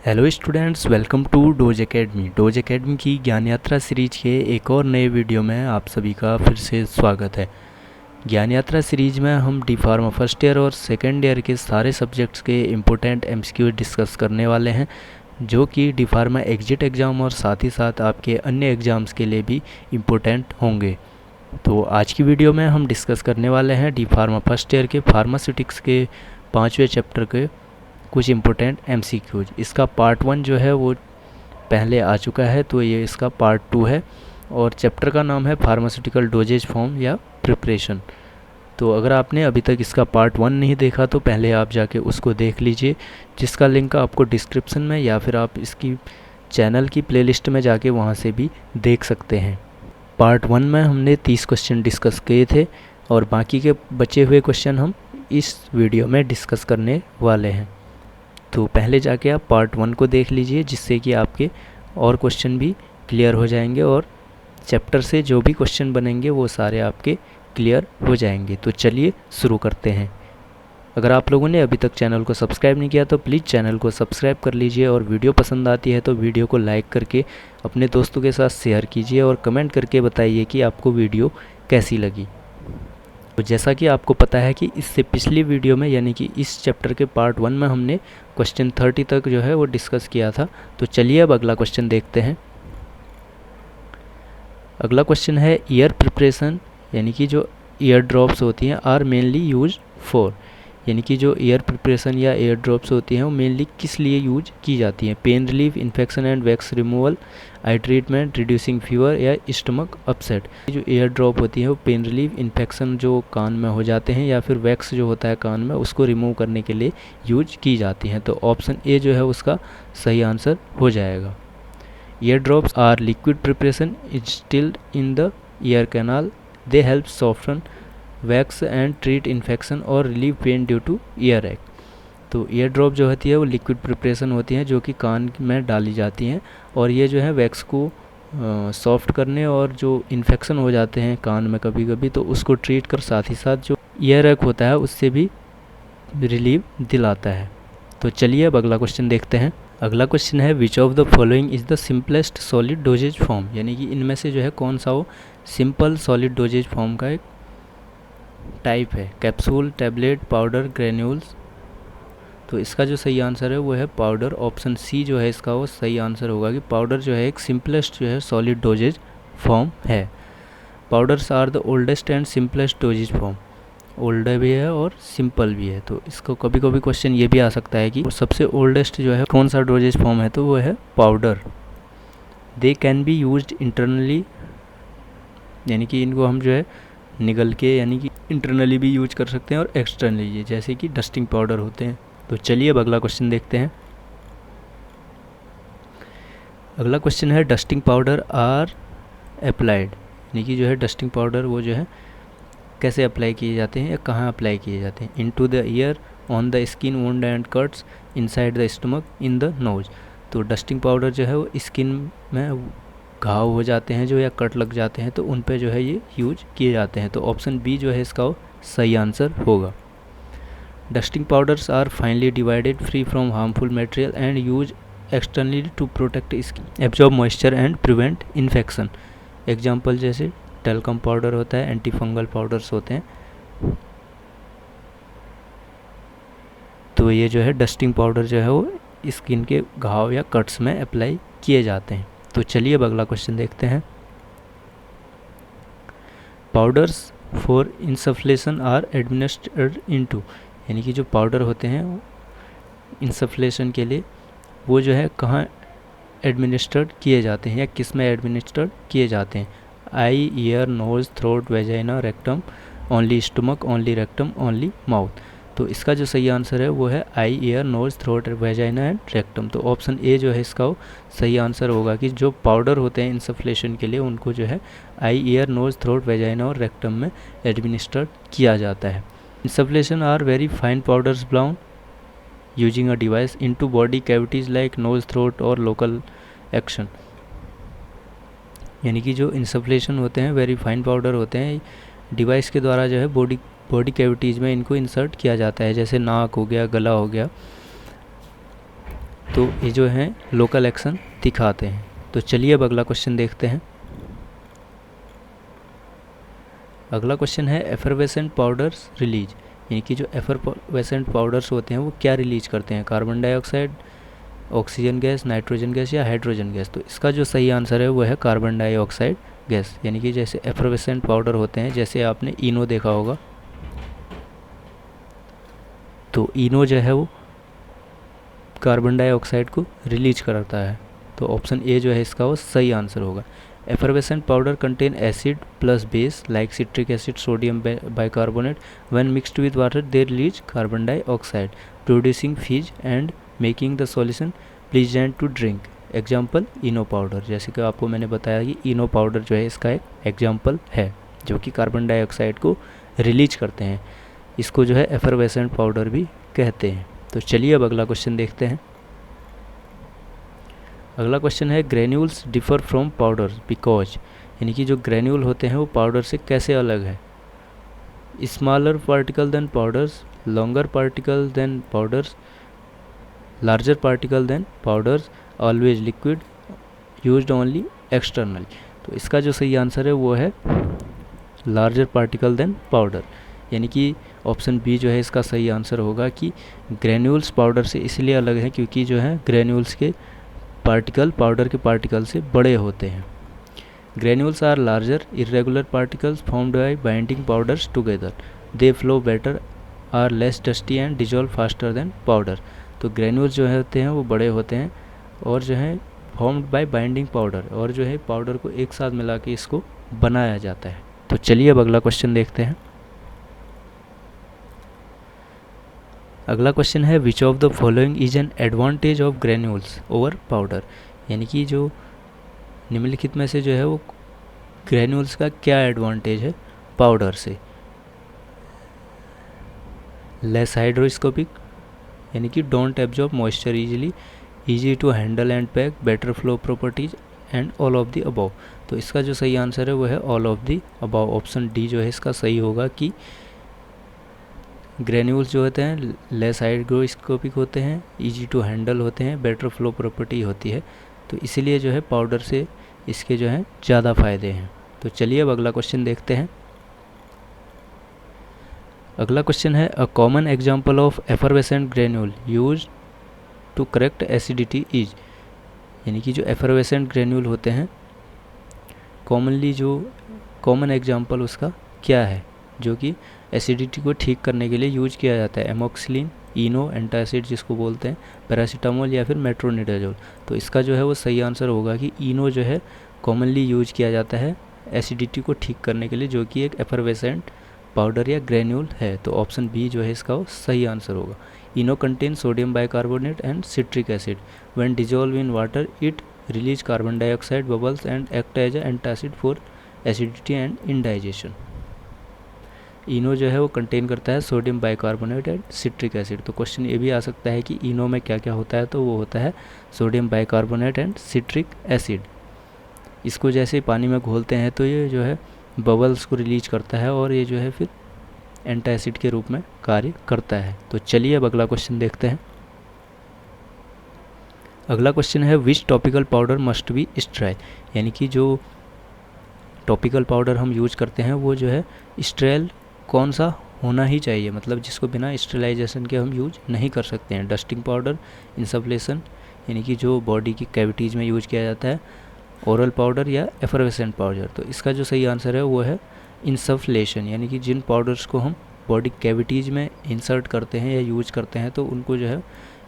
Hello students, welcome to Dose Academy. Dose Academy की ज्ञान यात्रा सीरीज के एक और नए वीडियो में आप सभी का फिर से स्वागत है। ज्ञान यात्रा सीरीज में हम डी फार्मा फर्स्ट ईयर और सेकेंड ईयर के सारे सब्जेक्ट्स के इम्पोर्टेंट एमसीक्यू डिस्कस करने वाले हैं, जो कि डी फार्मा एग्जिट एग्ज़ाम और साथ ही साथ आपके अन्य एग्ज़ाम्स के लिए भी इम्पोर्टेंट होंगे। तो आज की वीडियो में हम डिस्कस करने वाले हैं डी फार्मा फर्स्ट ईयर के फार्मास्यूटिक्स के 5वें चैप्टर के कुछ इम्पोर्टेंट एमसीक्यूज। इसका पार्ट 1 जो है वो पहले आ चुका है, तो ये इसका पार्ट 2 है और चैप्टर का नाम है फार्मास्यूटिकल डोजेज फॉर्म या प्रिपरेशन। तो अगर आपने अभी तक इसका पार्ट 1 नहीं देखा तो पहले आप जाके उसको देख लीजिए, जिसका लिंक आपको डिस्क्रिप्शन में या फिर आप इसकी चैनल की प्लेलिस्ट में जाके वहाँ से भी देख सकते हैं। पार्ट 1 में हमने 30 क्वेश्चन डिस्कस किए थे और बाकी के बचे हुए क्वेश्चन हम इस वीडियो में डिस्कस करने वाले हैं। तो पहले जाके आप पार्ट 1 को देख लीजिए, जिससे कि आपके और क्वेश्चन भी क्लियर हो जाएंगे और चैप्टर से जो भी क्वेश्चन बनेंगे वो सारे आपके क्लियर हो जाएंगे। तो चलिए शुरू करते हैं। अगर आप लोगों ने अभी तक चैनल को सब्सक्राइब नहीं किया तो प्लीज़ चैनल को सब्सक्राइब कर लीजिए और वीडियो पसंद आती है तो वीडियो को लाइक करके अपने दोस्तों के साथ शेयर कीजिए और कमेंट करके बताइए कि आपको वीडियो कैसी लगी। तो जैसा कि आपको पता है कि इससे पिछली वीडियो में यानी कि इस चैप्टर के पार्ट 1 में हमने क्वेश्चन 30 तक जो है वो डिस्कस किया था। तो चलिए अब अगला क्वेश्चन देखते हैं। अगला क्वेश्चन है ईयर प्रिपरेशन, यानी कि जो ईयर ड्रॉप्स होती हैं आर मेनली यूज फॉर, यानी कि जो ईयर प्रिपरेशन या ईयर ड्रॉप्स होती हैं वो मेनली किस लिए यूज की जाती हैं। Pain relief, infection and wax removal, I treatment, reducing fever या स्टमक अपसेट। जो ईयर ड्रॉप होती है वो पेन रिलीफ, इन्फेक्शन जो कान में हो जाते हैं या फिर वैक्स जो होता है कान में उसको रिमूव करने के लिए यूज की जाती हैं। तो ऑप्शन ए जो है उसका सही आंसर हो जाएगा। Ear drops are liquid preparation instilled in the ear canal, they help soften wax and treat infection और relieve pain due to earache. तो ईयर ड्रॉप जो होती है वो लिक्विड प्रिपरेशन होती हैं जो कि कान में डाली जाती हैं और ये जो है वैक्स को सॉफ्ट करने और जो इन्फेक्शन हो जाते हैं कान में कभी कभी तो उसको ट्रीट कर साथ ही साथ जो ईयर एक होता है उससे भी रिलीव दिलाता है। तो चलिए अब अगला क्वेश्चन देखते हैं। अगला क्वेश्चन है which of the following is the simplest solid dosage form, यानी कि इनमें से जो है कौन सा वो सिंपल सॉलिड डोजेज फॉर्म का एक टाइप है। Capsule, tablet, powder, granules. तो इसका जो सही आंसर है वो है पाउडर। ऑप्शन सी जो है इसका वो सही आंसर होगा कि पाउडर जो है एक सिंपलेस्ट जो है सॉलिड डोजेज फॉर्म है। Powders are the oldest and simplest dosage form, older भी है और सिंपल भी है। तो इसको कभी कभी क्वेश्चन ये भी आ सकता है कि सबसे ओल्डेस्ट जो है कौन सा डोजेज फॉर्म है, तो वो है powder. They can be used internally, यानी कि इनको हम जो है निगल के यानी कि इंटरनली भी यूज कर सकते हैं और एक्सटर्नली, जैसे कि डस्टिंग पाउडर होते हैं। तो चलिए अब अगला क्वेश्चन देखते हैं। अगला क्वेश्चन है डस्टिंग पाउडर आर अप्लाइड, यानी कि जो है डस्टिंग पाउडर वो जो है कैसे अप्लाई किए जाते हैं या कहाँ अप्लाई किए जाते हैं। Into the year, on the skin wound and cuts, inside the stomach, in the nose. तो डस्टिंग पाउडर जो है वो स्किन में घाव हो जाते हैं जो या कट लग जाते हैं तो उन पे जो है ये यूज किए जाते हैं। तो ऑप्शन बी जो है इसका वो सही आंसर होगा। Dusting powders are finely divided, free from harmful material and use externally to protect skin, absorb moisture and prevent infection. Example जैसे टेल्कम पाउडर होता है, एंटी फंगल पाउडर्स होते हैं। तो ये जो है डस्टिंग पाउडर जो है वो स्किन के घाव या कट्स में अप्लाई किए जाते हैं। तो चलिए अब अगला क्वेश्चन देखते हैं। Powders for insufflation are administered into, यानी कि जो पाउडर होते हैं वो इंसफ्लेशन के लिए वो जो है कहाँ एडमिनिस्ट्रेड किए जाते हैं या किस में एडमिनिस्ट्रेड किए जाते हैं। Eye, ear, nose, throat, vagina, rectum, only stomach, only rectum, only mouth. तो इसका जो सही आंसर है वो है eye, ear, nose, throat, vagina and rectum. तो ऑप्शन ए जो है इसका वो सही आंसर होगा कि जो पाउडर होते हैं इंसफ्लेशन के लिए उनको जो है eye, ear, nose, throat, vagina और रेक्टम में एडमिनिस्ट्रेड किया जाता है। Insufflation are very fine powders blown using a device into body cavities like nose, throat और लोकल एक्शन, यानी कि जो इंसफ्लेशन होते हैं वेरी फाइन पाउडर होते हैं डिवाइस के द्वारा जो है बॉडी कैविटीज़ में इनको इंसर्ट किया जाता है, जैसे नाक हो गया, गला हो गया। तो ये जो है लोकल एक्शन दिखाते हैं। तो चलिए अब अगला क्वेश्चन देखते हैं। अगला क्वेश्चन है एफरवेसेंट पाउडर्स रिलीज, यानी कि जो एफरवेसेंट पाउडर्स होते हैं वो क्या रिलीज करते हैं, carbon dioxide, oxygen gas, nitrogen gas या हाइड्रोजन गैस। तो इसका जो सही आंसर है वो है कार्बन डाइऑक्साइड गैस। यानी कि जैसे एफरवेसेंट पाउडर होते हैं, जैसे आपने इनो देखा होगा, तो इनो जो है वो कार्बन डाइऑक्साइड को रिलीज करता है। तो ऑप्शन ए जो है इसका वो सही आंसर होगा। Effervescent powder contain acid plus base like citric acid, sodium bicarbonate. When mixed with water they release carbon dioxide producing fizz and making the solution pleasant to drink. Example Eno powder, जैसे कि आपको मैंने बताया कि इनो powder जो है इसका एक एग्जाम्पल है जो कि कार्बन डाइऑक्साइड को रिलीज करते हैं। इसको जो है एफरवेसेंट पाउडर भी कहते हैं। तो चलिए अब अगला क्वेश्चन देखते हैं। अगला क्वेश्चन है granules differ from powder because, यानी कि जो ग्रेन्यूल होते हैं वो पाउडर से कैसे अलग है। Smaller particle than powders, longer particle than powders, larger particle than powders, always liquid, used only external. तो इसका जो सही आंसर है वो है लार्जर पार्टिकल देन पाउडर, यानी कि ऑप्शन बी जो है इसका सही आंसर होगा कि ग्रेन्यूल्स पाउडर से इसलिए अलग है क्योंकि जो है ग्रेन्यूल्स के पार्टिकल पाउडर के पार्टिकल से बड़े होते हैं। Granules are larger irregular particles formed by binding powders together, they flow better, are less dusty and dissolve faster than powder. तो ग्रेन्यूल्स जो है होते हैं वो बड़े होते हैं और जो है फॉर्म्ड बाय बाइंडिंग पाउडर, और जो है पाउडर को एक साथ मिला के इसको बनाया जाता है। तो चलिए अब अगला क्वेश्चन देखते हैं। अगला क्वेश्चन है which of the following is an advantage of granules over powder, यानी कि जो निम्नलिखित में से जो है वो ग्रेन्यूल्स का क्या एडवांटेज है पाउडर से। लेस हाइड्रोस्कोपिक, यानी कि don't absorb moisture easily, easy to handle and pack, better flow properties and all of the above. तो इसका जो सही आंसर है वो है all of the above. Option D जो है इसका सही होगा कि ग्रेन्यूल्स जो होते हैं लेस हाइड्रोस्कोपिक होते हैं, इजी टू हैंडल होते हैं, बेटर फ्लो प्रॉपर्टी होती है। तो इसीलिए जो है पाउडर से इसके जो है ज़्यादा फ़ायदे हैं। तो चलिए अब अगला क्वेश्चन देखते हैं। अगला क्वेश्चन है a common example of effervescent granule use to correct acidity is, यानी कि जो एफरवेसेंट ग्रेन्यूल होते हैं कॉमनली जो कॉमन एग्जांपल उसका क्या है जो कि एसिडिटी को ठीक करने के लिए यूज किया जाता है। एमोक्सिलिन, इनो, एंटासिड जिसको बोलते हैं, पैरासीटामोल या फिर मेट्रोनिडाजोल। तो इसका जो है वो सही आंसर होगा कि इनो जो है कॉमनली यूज किया जाता है एसिडिटी को ठीक करने के लिए, जो कि एक एफरवेसेंट पाउडर या ग्रेन्यूल है। तो ऑप्शन बी जो है इसका वो सही आंसर होगा। Eno contain sodium bicarbonate and citric acid, when dissolve in water it release carbon dioxide bubbles and act as antacid for acidity and indigestion. Eno जो है वो कंटेन करता है sodium bicarbonate and citric acid. तो question ये भी आ सकता है कि इनो में क्या क्या होता है, तो वो होता है sodium bicarbonate and citric acid. इसको जैसे पानी में घोलते हैं तो ये जो है बबल्स को रिलीज करता है और ये जो है फिर एंटासिड के रूप में कार्य करता है। तो चलिए अब अगला क्वेश्चन देखते हैं। अगला क्वेश्चन है which topical powder must be sterile, यानी कि जो टॉपिकल पाउडर हम यूज करते हैं वो जो है स्टेराइल कौन सा होना ही चाहिए, मतलब जिसको बिना स्टेरिलाइजेशन के हम यूज नहीं कर सकते हैं। डस्टिंग पाउडर, इंसफ्लेशन, यानी कि जो बॉडी की कैविटीज़ में यूज किया जाता है, ओरल पाउडर या एफरवेसेंट पाउडर। तो इसका जो सही आंसर है वो है इंसफ्लेशन, यानी कि जिन पाउडर्स को हम बॉडी कैविटीज़ में इंसर्ट करते हैं या यूज करते हैं तो उनको जो है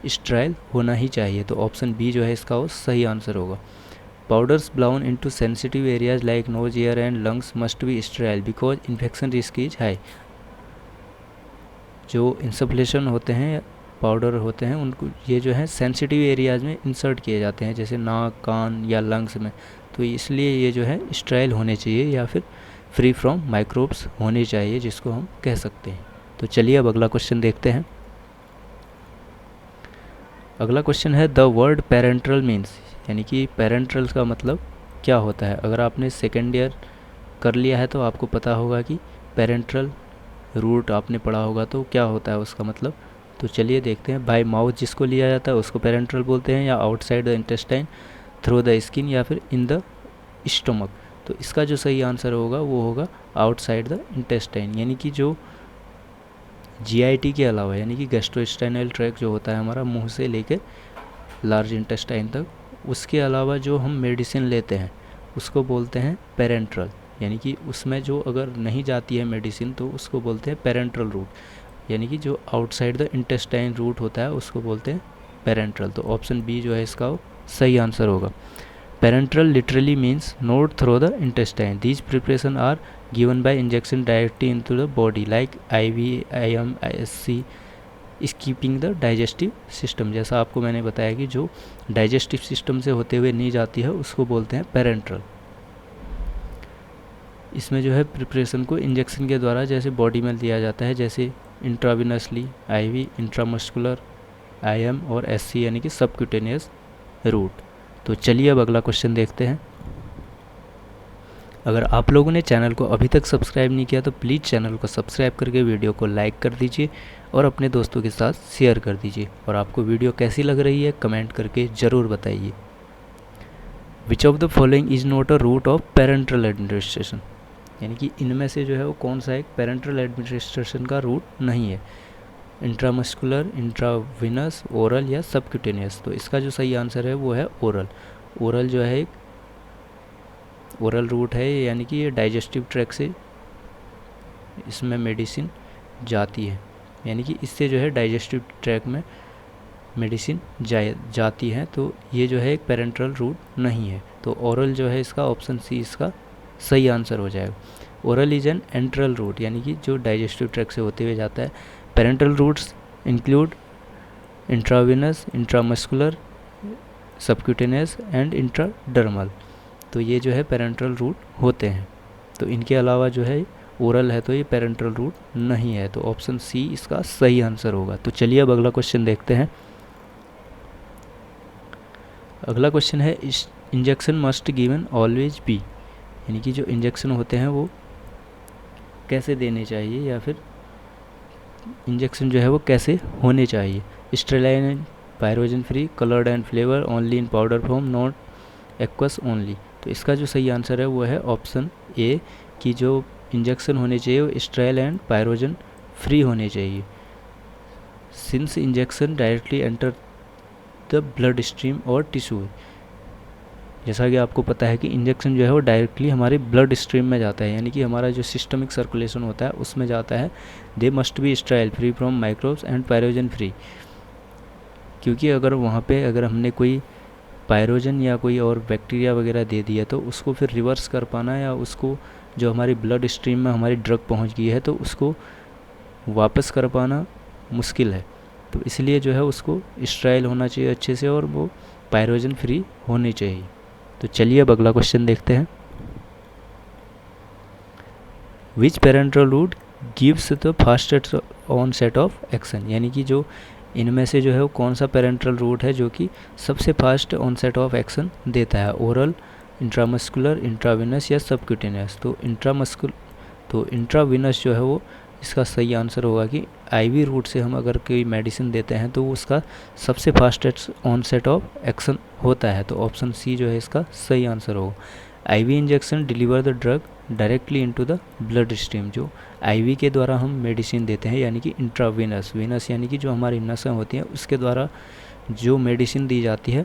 स्टेराइल होना ही चाहिए। तो ऑप्शन बी जो है इसका वो सही आंसर होगा। Powders blown into sensitive areas like nose, ear and lungs must be sterile because infection risk is high. जो इंसफ्लेशन होते हैं पाउडर होते हैं उनको ये जो है सेंसिटिव एरियाज में इंसर्ट किए जाते हैं, जैसे नाक, कान या लंग्स में। तो इसलिए ये जो है स्टेराइल होने चाहिए या फिर फ्री फ्रॉम माइक्रोब्स होने चाहिए, जिसको हम कह सकते हैं। तो चलिए अब अगला क्वेश्चन देखते हैं। अगला क्वेश्चन है द वर्ड पेरेंट्रल मीन्स, यानी कि पेरेंट्रल का मतलब क्या होता है। अगर आपने सेकेंड ईयर कर लिया है तो आपको पता होगा कि पेरेंट्रल रूट आपने पढ़ा होगा, तो क्या होता है उसका मतलब तो चलिए देखते हैं, बाय माउथ जिसको लिया जाता है उसको पेरेंट्रल बोलते हैं, या outside the intestine through the skin, या फिर इन द स्टमक। तो इसका जो सही आंसर होगा वो होगा आउटसाइड द इंटेस्टाइन, यानी कि जो GIT के अलावा, यानी कि गैस्ट्रोइंटेस्टाइनल ट्रैक्ट जो होता है हमारा मुंह से लेकर लार्ज इंटेस्टाइन तक, उसके अलावा जो हम मेडिसिन लेते हैं उसको बोलते हैं पेरेंट्रल, यानी कि उसमें जो अगर नहीं जाती है मेडिसिन तो उसको बोलते हैं पेरेंट्रल रूट, यानी कि जो आउटसाइड द इंटेस्टाइन रूट होता है उसको बोलते हैं पेरेंट्रल। तो ऑप्शन बी जो है इसका सही आंसर होगा। Parenteral literally means not through the intestine, these preparation are given by injection directly into the body like IV, IM, ISC, skipping the digestive system. जैसा आपको मैंने बताया कि जो डाइजेस्टिव सिस्टम से होते हुए नहीं जाती है उसको बोलते हैं पेरेंट्रल। इसमें जो है प्रिपरेशन को इंजेक्शन के द्वारा जैसे बॉडी में दिया जाता है, जैसे इंट्राविनसली, IV, इंट्रामस्कुलर, IM और SC यानी कि सबक्यूटेनियस रूट। तो चलिए अब अगला क्वेश्चन देखते हैं। अगर आप लोगों ने चैनल को अभी तक सब्सक्राइब नहीं किया तो प्लीज़ चैनल को सब्सक्राइब करके वीडियो को लाइक कर दीजिए और अपने दोस्तों के साथ शेयर कर दीजिए, और आपको वीडियो कैसी लग रही है कमेंट करके ज़रूर बताइए। Which of the following is not a route of parenteral administration, यानी कि इनमें से जो है वो कौन सा एक पेरेंट्रल एडमिनिस्ट्रेशन का रूट नहीं है, इंट्रामस्कुलर, इंट्राविनस, ओरल या सबक्यूटेनियस। तो इसका जो सही आंसर है वो है ओरल। ओरल जो है एक ओरल रूट है, यानी कि ये डाइजेस्टिव ट्रैक्ट से इसमें मेडिसिन जाती है, यानी कि इससे जो है डाइजेस्टिव ट्रैक्ट में मेडिसिन जाती है। तो ये जो है एक पेरेंट्रल रूट नहीं है, तो ओरल जो है इसका ऑप्शन सी इसका सही आंसर हो जाएगा। Oral is an enteral route, यानी कि जो डाइजेस्टिव ट्रैक्ट से होते हुए जाता है। Parenteral routes include intravenous, intramuscular, subcutaneous and intradermal. तो ये जो है पेरेंट्रल रूट होते हैं। तो इनके अलावा जो है ओरल है तो ये पेरेंट्रल रूट नहीं है, तो ऑप्शन सी इसका सही आंसर होगा। तो चलिए अब अगला क्वेश्चन देखते हैं। अगला क्वेश्चन है, injection must given always be, यानी कि जो इंजेक्शन होते हैं वो कैसे देने चाहिए, या फिर इंजेक्शन जो है वो कैसे होने चाहिए। Sterile and pyrogen free, coloured and flavour, only in powder form, not aqueous only. तो इसका जो सही आंसर है वो है ऑप्शन ए, कि जो इंजेक्शन होने चाहिए वो स्टेराइल एंड पायरोजन फ्री होने चाहिए, since injection directly enter the blood stream और टिश्यू। जैसा कि आपको पता है कि इंजेक्शन जो है वो डायरेक्टली हमारे ब्लड स्ट्रीम में जाता है, यानी कि हमारा जो सिस्टमिक सर्कुलेशन होता है उसमें जाता है। They must be sterile, free from microbes and pyrogen free, क्योंकि अगर वहाँ पे अगर हमने कोई पायरोजन या कोई और बैक्टीरिया वगैरह दे दिया तो उसको फिर रिवर्स कर पाना, या उसको जो हमारी ब्लड स्ट्रीम में हमारी ड्रग पहुँच गई है तो उसको वापस कर पाना मुश्किल है। तो इसलिए जो है उसको स्टेराइल होना चाहिए अच्छे से, और वो पायरोजन फ्री होनी चाहिए। तो चलिए अब अगला क्वेश्चन देखते हैं। Which parenteral route gives the fastest onset of action, यानी कि जो इनमें से जो है वो कौन सा पेरेंट्रल रूट है जो कि सबसे फास्ट ऑनसेट ऑफ एक्शन देता है, ओरल, इंट्रामस्कुलर, इंट्राविनस या सबक्यूटेनियस। तो इंट्राविनस जो है वो इसका सही आंसर होगा कि IV रूट से हम अगर कोई मेडिसिन देते हैं तो उसका सबसे फास्टेस्ट ऑनसेट ऑफ एक्शन होता है। तो ऑप्शन सी जो है इसका सही आंसर होगा। IV injection deliver the drug directly into the blood stream, जो IV के द्वारा हम मेडिसिन देते हैं, यानी कि इंट्राविनस, विनस यानी कि जो हमारी नसें होती हैं उसके द्वारा जो मेडिसिन दी जाती है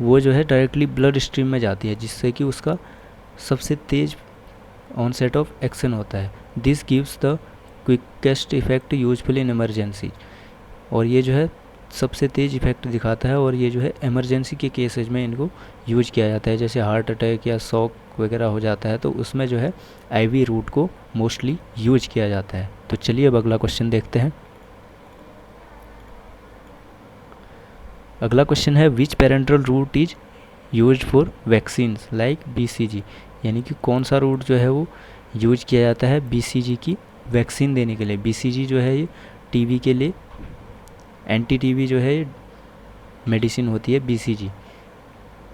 वो जो है डायरेक्टली ब्लड स्ट्रीम में जाती है, जिससे कि उसका सबसे तेज़ ऑनसेट ऑफ एक्शन होता है। This gives the quickest effect useful in emergency, और ये जो है सबसे तेज़ इफेक्ट दिखाता है, और ये जो है इमरजेंसी के केसेज में इनको यूज किया जाता है, जैसे हार्ट अटैक या शॉक वगैरह हो जाता है तो उसमें जो है IV रूट को मोस्टली यूज किया जाता है। तो चलिए अब अगला क्वेश्चन देखते हैं। अगला क्वेश्चन है, which parenteral route is used for vaccines like BCG, यानी कि कौन सा रूट जो है वो यूज किया जाता है BCG की वैक्सीन देने के लिए। BCG जो है ये TB के लिए एंटी TB जो है मेडिसिन होती है। BCG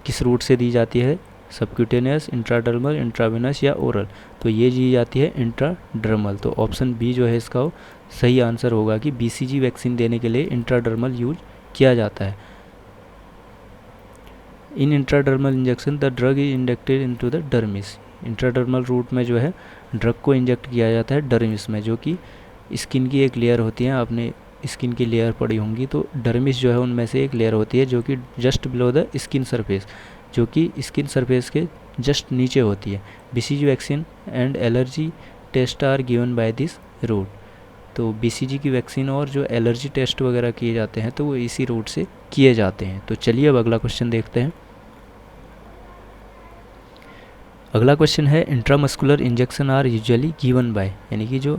किस रूट से दी जाती है, सबक्यूटेनियस, इंट्राडर्मल, इंट्रावेनस या ओरल। तो ये दी जाती है इंट्राडर्मल। तो ऑप्शन बी जो है इसका सही आंसर होगा कि BCG वैक्सीन देने के लिए इंट्राडर्मल यूज किया जाता है। In intradermal injection the drug is injected into the dermis. Intradermal route में जो है ड्रग को इंजेक्ट किया जाता है डर्मिस में, जो कि स्किन की एक लेयर होती है। आपने स्किन की लेयर पड़ी होंगी, तो डर्मिस जो है उनमें से एक लेयर होती है जो कि just below the skin surface, जो कि स्किन सरफेस के जस्ट नीचे होती है। BCG vaccine and allergy test are given by this route. तो BCG की वैक्सीन और जो एलर्जी टेस्ट वगैरह किए जाते हैं तो वो इसी रूट से किए जाते हैं। तो चलिए अब अगला क्वेश्चन देखते हैं। अगला क्वेश्चन है intramuscular injections are usually given by, यानी कि जो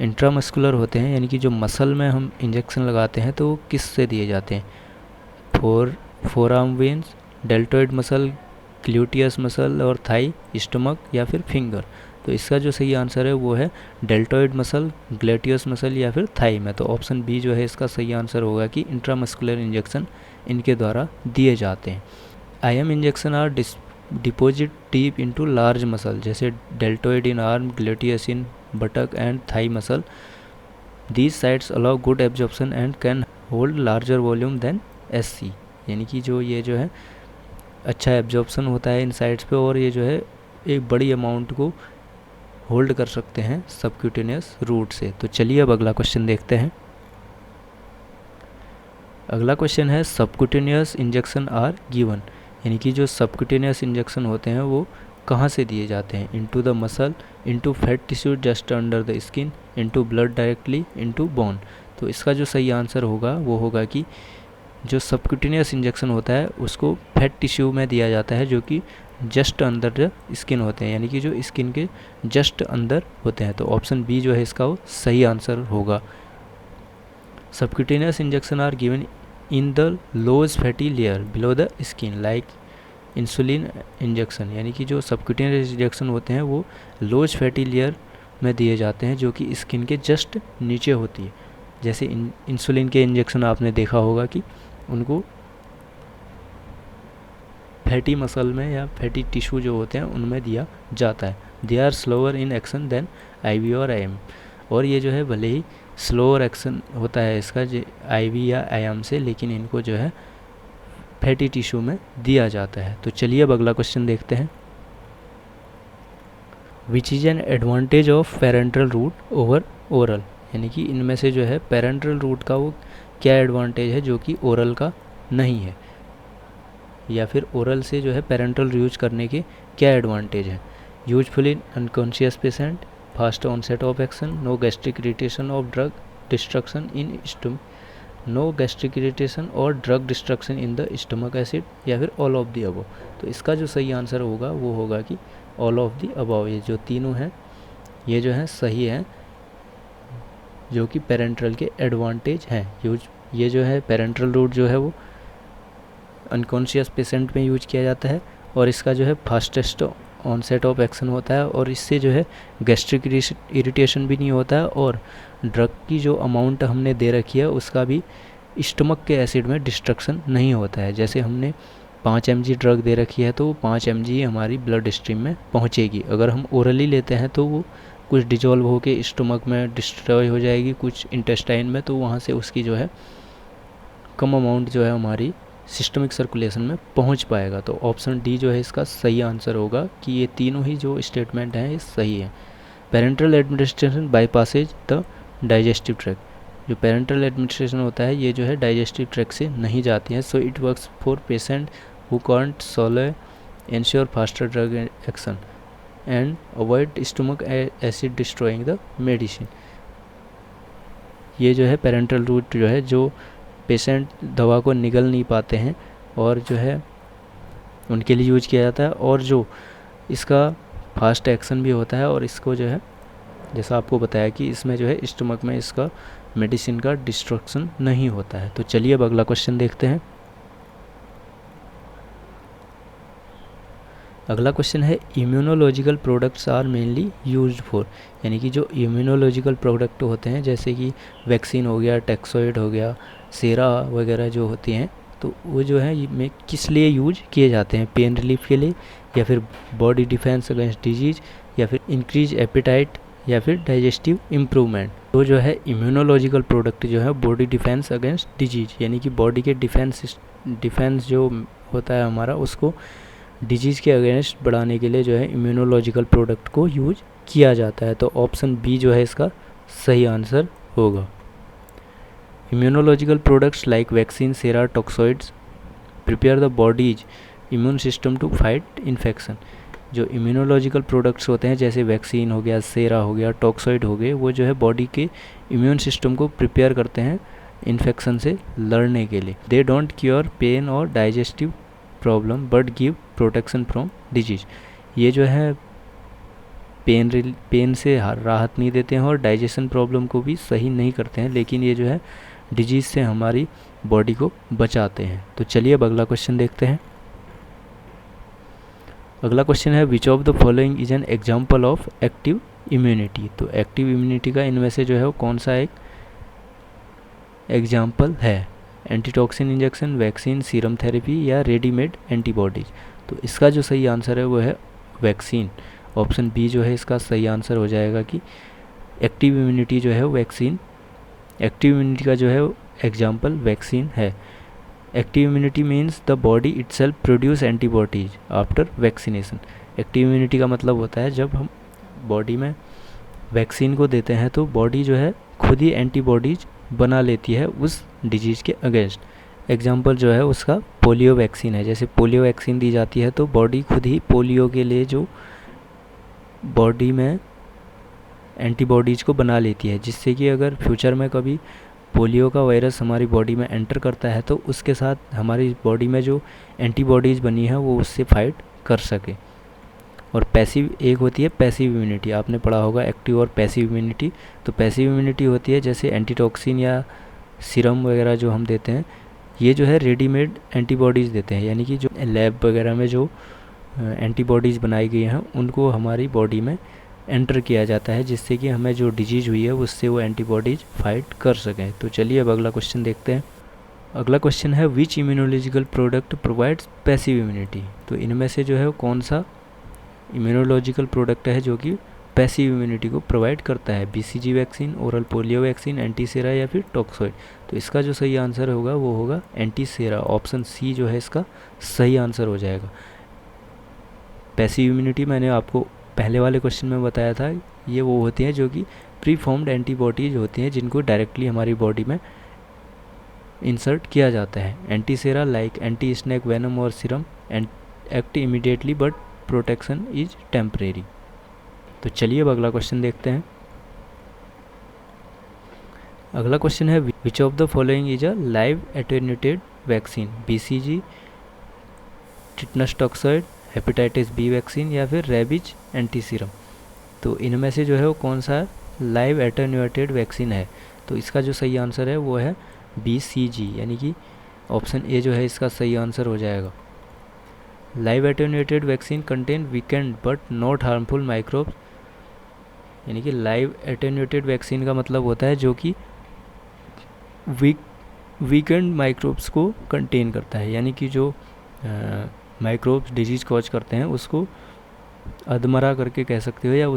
इंट्रामस्कुलर होते हैं यानी कि जो मसल में हम इंजेक्शन लगाते हैं तो वो किस से दिए जाते हैं? Four arm veins, deltoid muscle, gluteus muscle और थाई, स्टमक या फिर फिंगर। तो इसका जो सही आंसर है वो है डेल्टोइड मसल, ग्लूटियस मसल या फिर थाई में। तो ऑप्शन बी जो है इसका सही आंसर होगा कि इंट्रामस्कुलर इंजेक्शन इनके द्वारा दिए जाते हैं। IM injection are deposit deep into large muscle, जैसे deltoid in arm, gluteus in buttock and thigh muscle. These sites allow good absorption and can hold larger volume than SC, यानी कि जो ये जो है अच्छा एब्जॉर्प्शन होता है इन साइट्स पे और ये जो है एक बड़ी अमाउंट को होल्ड कर सकते हैं सबक्यूटेनियस रूट से। तो चलिए अब अगला क्वेश्चन देखते हैं। अगला क्वेश्चन है सबक्यूटेनियस इंजेक्शन आर गिवन, यानी कि जो सबक्यूटेनियस इंजेक्शन होते हैं वो कहाँ से दिए जाते हैं? Into the muscle, into fat tissue just under the skin, into blood directly, into bone. तो इसका जो सही आंसर होगा वो होगा कि जो सबक्यूटेनियस इंजेक्शन होता है उसको फैट टिश्यू में दिया जाता है, जो कि जस्ट अंदर द स्किन होते हैं, यानी कि जो स्किन के जस्ट अंदर होते हैं। तो ऑप्शन बी जो है इसका वो सही आंसर होगा। Subcutaneous injection are given in the loose fatty layer below the skin like insulin injection, यानी कि जो सबक्यूटेनियस इंजेक्शन होते हैं वो लोज फैटी लेयर में दिए जाते हैं जो कि स्किन के जस्ट नीचे होती है। जैसे इंसुलिन के इंजेक्शन आपने देखा होगा कि उनको फैटी मसल में या फैटी टिश्यू जो होते हैं उनमें दिया जाता है। They are slower in action than IV और IM, और ये जो है भले ही स्लोअर एक्शन होता है इसका IV या IM से, लेकिन इनको जो है फैटी टिश्यू में दिया जाता है। तो चलिए अब अगला क्वेश्चन देखते हैं। Which is an advantage of parental route over oral, यानी कि इनमें से जो है पेरेंटल रूट का वो क्या एडवांटेज है जो कि ओरल का नहीं है, या फिर ओरल से जो है पेरेंटल यूज करने के क्या एडवांटेज है? Useful in unconscious patient, fast onset of action, no gastric irritation of drug destruction in stomach, no gastric irritation और drug destruction in the stomach acid, या फिर ऑल ऑफ द अबव। तो इसका जो सही आंसर होगा वो होगा कि ऑल ऑफ द अबव। ये जो तीनों हैं ये जो है सही है, जो कि पेरेंटल के एडवांटेज हैं। ये जो है पेरेंटल रूट जो है वो अनकॉन्शियस पेशेंट में यूज किया जाता है, और इसका जो है फास्टेस्ट ऑनसेट ऑफ एक्शन होता है, और इससे जो है गैस्ट्रिक इरिटेशन भी नहीं होता है, और ड्रग की जो अमाउंट हमने दे रखी है उसका भी स्टमक के एसिड में डिस्ट्रक्शन नहीं होता है। जैसे हमने 5 mg ड्रग दे रखी है तो 5 mg हमारी ब्लड स्ट्रीम में पहुंचेगी। अगर हम ओरली लेते हैं तो वो कुछ डिजॉल्व होके स्टमक में डिस्ट्रॉय हो जाएगी, कुछ इंटेस्टाइन में, तो वहाँ से उसकी जो है कम अमाउंट जो है हमारी सिस्टमिक सर्कुलेशन में पहुंच पाएगा। तो ऑप्शन डी जो है इसका सही आंसर होगा कि ये तीनों ही जो स्टेटमेंट हैं ये सही है। Parental administration bypasses the digestive tract, जो पेरेंटल एडमिनिस्ट्रेशन होता है ये जो है डाइजेस्टिव ट्रैक से नहीं जाती है। So it works for patient who can't swallow, ensure faster drug action and avoid stomach acid destroying the medicine। ये जो है पेरेंटल रूट जो है जो पेशेंट दवा को निगल नहीं पाते हैं और जो है उनके लिए यूज किया जाता है, और जो इसका फास्ट एक्शन भी होता है, और इसको जो है जैसा आपको बताया कि इसमें जो है स्टमक में इसका मेडिसिन का डिस्ट्रक्शन नहीं होता है। तो चलिए अब अगला क्वेश्चन देखते हैं। अगला क्वेश्चन है immunological products are mainly used for, यानी कि जो इम्यूनोलॉजिकल प्रोडक्ट होते हैं जैसे कि वैक्सीन हो गया, टैक्सोइड हो गया, सेरा वगैरह जो होती हैं, तो वो जो है में किस लिए यूज किए जाते हैं? पेन रिलीफ के लिए, या फिर बॉडी डिफेंस अगेंस्ट डिजीज, या फिर इंक्रीज एपेटाइट, या फिर डाइजेस्टिव इम्प्रूवमेंट। तो जो है इम्यूनोलॉजिकल प्रोडक्ट जो है बॉडी डिफेंस अगेंस्ट डिजीज, यानी कि बॉडी के डिफेंस जो होता है हमारा, उसको डिजीज़ के अगेंस्ट बढ़ाने के लिए जो है इम्यूनोलॉजिकल प्रोडक्ट को यूज किया जाता है। तो ऑप्शन बी जो है इसका सही आंसर होगा। Immunological products like vaccine, sera, toxoids prepare the body's immune system to fight infection. जो इम्यूनोलॉजिकल प्रोडक्ट्स होते हैं जैसे वैक्सीन हो गया, सेरा हो गया, टॉक्सॉइड हो गए, वो जो है बॉडी के इम्यून सिस्टम को प्रिपेयर करते हैं इन्फेक्शन से लड़ने के लिए। दे डोंट क्योर पेन और digestive problem but give protection from disease. ये जो है पेन से राहत नहीं देते हैं और डाइजेशन प्रॉब्लम को भी सही नहीं करते हैं, लेकिन ये जो है डिजीज़ से हमारी बॉडी को बचाते हैं। तो चलिए अब अगला क्वेश्चन देखते हैं। अगला क्वेश्चन है which of the following is an example of active immunity. तो एक्टिव इम्यूनिटी का इनमें से जो है वो कौन सा एक एग्जाम्पल है? Antitoxin injection, vaccine, serum therapy या रेडीमेड एंटीबॉडीज। तो इसका जो सही आंसर है वो है वैक्सीन। ऑप्शन बी जो है इसका सही आंसर हो जाएगा कि एक्टिव इम्यूनिटी जो है वैक्सीन, एक्टिव इम्यूनिटी का जो है एग्जाम्पल वैक्सीन है। Active immunity means the body itself produce antibodies after vaccination. Active immunity का मतलब होता है जब हम बॉडी में वैक्सीन को देते हैं तो बॉडी जो है खुद ही एंटीबॉडीज बना लेती है उस डिजीज़ के अगेंस्ट। एग्जाम्पल जो है उसका पोलियो वैक्सीन है। जैसे पोलियो वैक्सीन दी जाती है तो बॉडी खुद ही पोलियो के लिए जो बॉडी में एंटीबॉडीज़ को बना लेती है, जिससे कि अगर फ्यूचर में कभी पोलियो का वायरस हमारी बॉडी में एंटर करता है तो उसके साथ हमारी बॉडी में जो एंटीबॉडीज़ बनी है वो उससे फाइट कर सके। और पैसिव एक होती है पैसिव इम्यूनिटी, आपने पढ़ा होगा एक्टिव और पैसिव इम्यूनिटी। तो पैसिव इम्यूनिटी होती है जैसे एंटीटॉक्सिन या सीरम वगैरह जो हम देते हैं, ये जो है रेडीमेड एंटीबॉडीज़ देते हैं, यानी कि जो लैब वगैरह में जो एंटीबॉडीज़ बनाई गई हैं उनको हमारी बॉडी में एंटर किया जाता है, जिससे कि हमें जो डिजीज़ हुई है उससे वो एंटीबॉडीज़ फाइट कर सकें। तो चलिए अब अगला क्वेश्चन देखते हैं। अगला क्वेश्चन है which immunological product provides passive immunity. तो इनमें से जो है कौन सा इम्यूनोलॉजिकल प्रोडक्ट है जो कि पैसिव इम्यूनिटी को प्रोवाइड करता है? BCG vaccine, oral polio vaccine, antisera या फिर टॉक्सॉइड। तो इसका जो सही आंसर होगा वो होगा एंटीसेरा। ऑप्शन सी जो है इसका सही आंसर हो जाएगा। पैसिव इम्यूनिटी मैंने आपको पहले वाले क्वेश्चन में बताया था, ये वो होती हैं जो कि प्री फॉर्म्ड एंटीबॉडीज होती हैं जिनको डायरेक्टली हमारी बॉडी में इंसर्ट किया जाता है। Antisera like anti snake venom और serum and act immediately but protection is temporary. तो चलिए अब अगला क्वेश्चन देखते हैं। अगला क्वेश्चन है which of the following is a live attenuated vaccine? BCG, tetanus toxoid, hepatitis B vaccine या फिर रेबीज एंटी सीरम। तो इनमें से जो है वो कौन सा लाइव एटेन्यूएटेड वैक्सीन है? तो इसका जो सही आंसर है वो है बीसीजी, यानी कि ऑप्शन ए जो है इसका सही आंसर हो जाएगा। Live attenuated vaccine contain weekend but not harmful microbes, यानी कि लाइव एटेन्यूएटेड वैक्सीन का मतलब होता है जो कि वीकेंड माइक्रोब्स को कंटेन करता है, यानी कि जो माइक्रोब्स डिजीज़ कॉज करते हैं उसको अधमरा करके कह सकते हो, या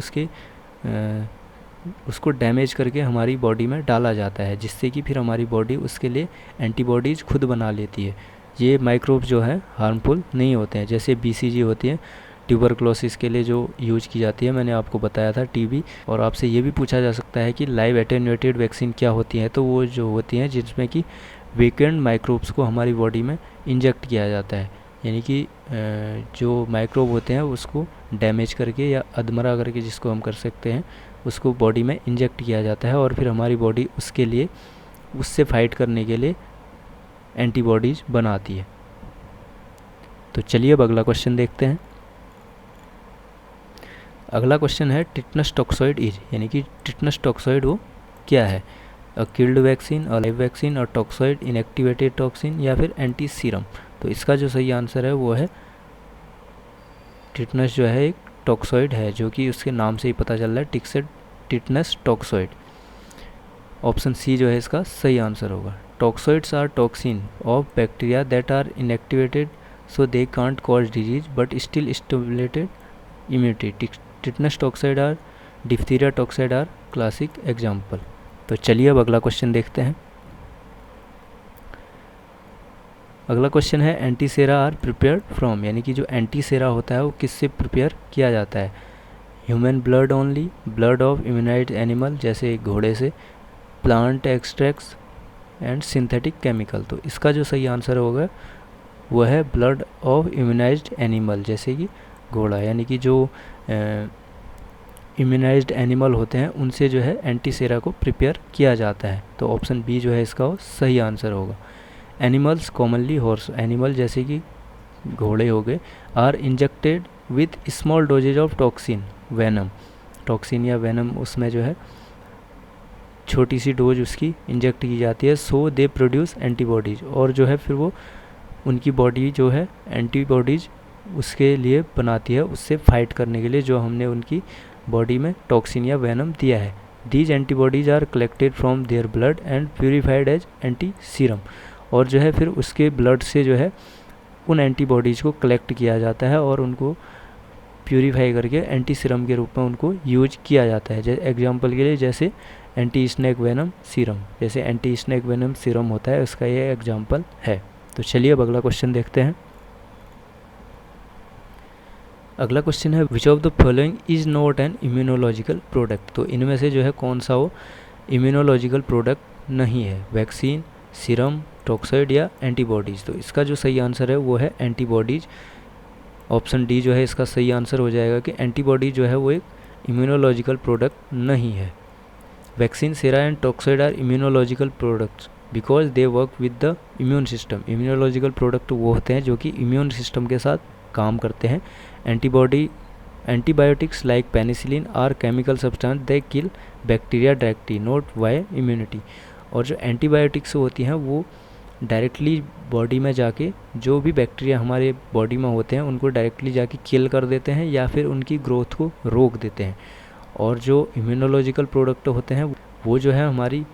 उसको डैमेज करके हमारी बॉडी में डाला जाता है, जिससे कि फिर हमारी बॉडी उसके लिए एंटीबॉडीज़ खुद बना लेती है। ये माइक्रोब्स जो है हार्मफुल नहीं होते हैं। जैसे बीसीजी होती है ट्यूबरक्लोसिस के लिए जो यूज की जाती है, मैंने आपको बताया था टीबी। और आपसे ये भी पूछा जा सकता है कि लाइव एटेन्यूएटेड वैक्सीन क्या होती है? तो वो जो होती हैं जिसमें कि वीकेंड माइक्रोब्स को हमारी बॉडी में इंजेक्ट किया जाता है, यानी कि जो माइक्रोब होते हैं उसको डैमेज करके या अधमरा करके, जिसको हम कर सकते हैं, उसको बॉडी में इंजेक्ट किया जाता है और फिर हमारी बॉडी उसके लिए उससे फाइट करने के लिए एंटीबॉडीज़ बनाती है। तो चलिए अब अगला क्वेश्चन देखते हैं। अगला क्वेश्चन है टिटनस टॉक्सॉइड इज, यानी कि टिटनस टॉक्सॉइड वो क्या है? A killed vaccine, a live vaccine, a toxoid inactivated toxin या फिर एंटी सीरम। तो इसका जो सही आंसर है वो है टिटनस जो है एक टॉक्सॉइड है, जो कि उसके नाम से ही पता चल रहा है, टिटनस टॉक्सॉइड। ऑप्शन सी जो है इसका सही आंसर होगा। Toxoids are toxin of bacteria that are inactivated so they can't cause disease but still stimulated immunity. Tetanus toxoid और diphtheria toxoid are classic example. तो चलिए अब अगला क्वेश्चन देखते हैं. अगला क्वेश्चन है एंटीसेरा आर प्रिपेयर्ड फ्रॉम, यानी कि जो एंटीसेरा होता है वो किससे प्रिपेयर किया जाता है. Human blood only, blood of immunised animal जैसे घोड़े से, plant extracts and synthetic chemical. तो इसका जो सही आंसर होगा वो है ब्लड ऑफ इम्यूनाइज्ड एनिमल जैसे कि घोड़ा, यानी कि जो इम्यूनाइज्ड एनिमल होते हैं उनसे जो है एंटीसेरा को प्रिपेयर किया जाता है. तो ऑप्शन बी जो है इसका सही आंसर होगा. एनिमल्स कॉमनली हॉर्स, एनिमल जैसे कि घोड़े हो गए, are injected with small doses of toxin venom, toxin या वेनम उसमें जो है छोटी सी डोज उसकी इंजेक्ट की जाती है. सो दे प्रोड्यूस एंटीबॉडीज, और जो है फिर वो उनकी बॉडी जो है एंटीबॉडीज उसके लिए बनाती है, उससे फाइट करने के लिए जो हमने उनकी बॉडी में टॉक्सिन या वेनम दिया है. These antibodies are collected from their blood and purified as anti serum, और जो है फिर उसके ब्लड से जो है उन एंटीबॉडीज़ को कलेक्ट किया जाता है और उनको प्यूरीफाई करके एंटी सीरम के रूप में उनको यूज किया जाता है. जैसे एग्जांपल के लिए जैसे एंटी स्नेक वेनम सीरम, जैसे एंटी स्नेक वेनम सीरम होता है उसका ये एग्जांपल है. तो चलिए अब अगला क्वेश्चन देखते हैं. अगला क्वेश्चन है which of the following is not an immunological product. तो इनमें से जो है कौन सा वो इम्यूनोलॉजिकल प्रोडक्ट नहीं है. वैक्सीन, सीरम, टॉक्साइड या एंटीबॉडीज़. तो इसका जो सही आंसर है वो है एंटीबॉडीज़. ऑप्शन डी जो है इसका सही आंसर हो जाएगा कि एंटीबॉडी जो है वो एक इम्यूनोलॉजिकल प्रोडक्ट नहीं है. Vaccine, sera and toxoid are immunological products because they work with the immune system. Immunological product वो होते हैं जो कि इम्यून सिस्टम के साथ काम करते हैं. Antibiotics like penicillin are chemical substance they kill bacteria directly not by immunity. और जो एंटीबायोटिक्स होती हैं वो डायरेक्टली बॉडी में जाके जो भी बैक्टीरिया हमारे बॉडी में होते हैं उनको डायरेक्टली जाके किल कर देते हैं या फिर उनकी ग्रोथ को रोक देते हैं. और जो इम्यूनोलॉजिकल प्रोडक्ट होते हैं वो जो है हमारी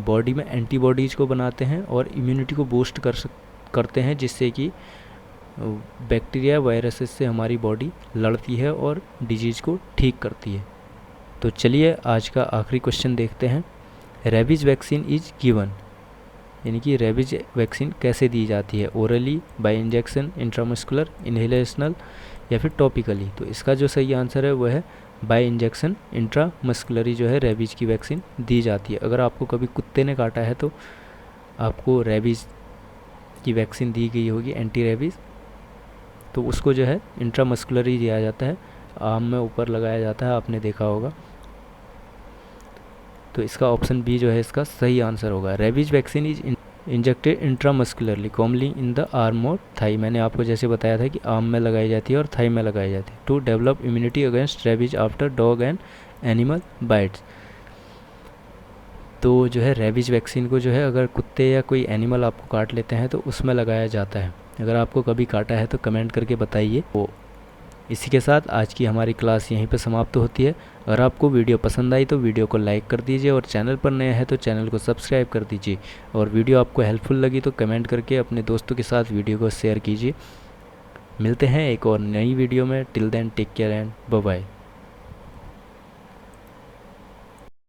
बॉडी में एंटीबॉडीज़ को बनाते हैं और इम्यूनिटी को बूस्ट करते हैं जिससे कि बैक्टीरिया वायरसेस से हमारी बॉडी लड़ती है और डिजीज़ को ठीक करती है. तो चलिए आज का आखिरी क्वेश्चन देखते हैं. रेबीज वैक्सीन इज गिवन, यानी कि रेबीज वैक्सीन कैसे दी जाती है. Orally, bye injection, intramuscular, inhalational या फिर टॉपिकली. तो इसका जो सही आंसर है वो है बाय इंजेक्शन इंट्रामस्कुलरी जो है रेबीज की वैक्सीन दी जाती है. अगर आपको कभी कुत्ते ने काटा है तो आपको रेबीज की वैक्सीन दी गई होगी, एंटी रेबीज, तो उसको जो है इंट्रामस्कुलरी दिया जाता है, आर्म में ऊपर लगाया जाता है, आपने देखा होगा. तो इसका ऑप्शन बी जो है इसका सही आंसर होगा. Rabies vaccine is injected intramuscularly commonly in the arm और थाई. मैंने आपको जैसे बताया था कि आर्म में लगाई जाती है और थाई में लगाई जाती है. To develop immunity against rabies after dog and animal bites. तो जो है रेबीज वैक्सीन को जो है अगर कुत्ते या कोई एनिमल आपको काट लेते हैं तो उसमें लगाया जाता है. अगर आपको कभी काटा है तो कमेंट करके बताइए. वो इसी के साथ आज की हमारी क्लास यहीं पर समाप्त होती है. अगर आपको वीडियो पसंद आई तो वीडियो को लाइक कर दीजिए और चैनल पर नए हैं तो चैनल को सब्सक्राइब कर दीजिए. और वीडियो आपको हेल्पफुल लगी तो कमेंट करके अपने दोस्तों के साथ वीडियो को शेयर कीजिए. मिलते हैं एक और नई वीडियो में. Till then take care and bye bye.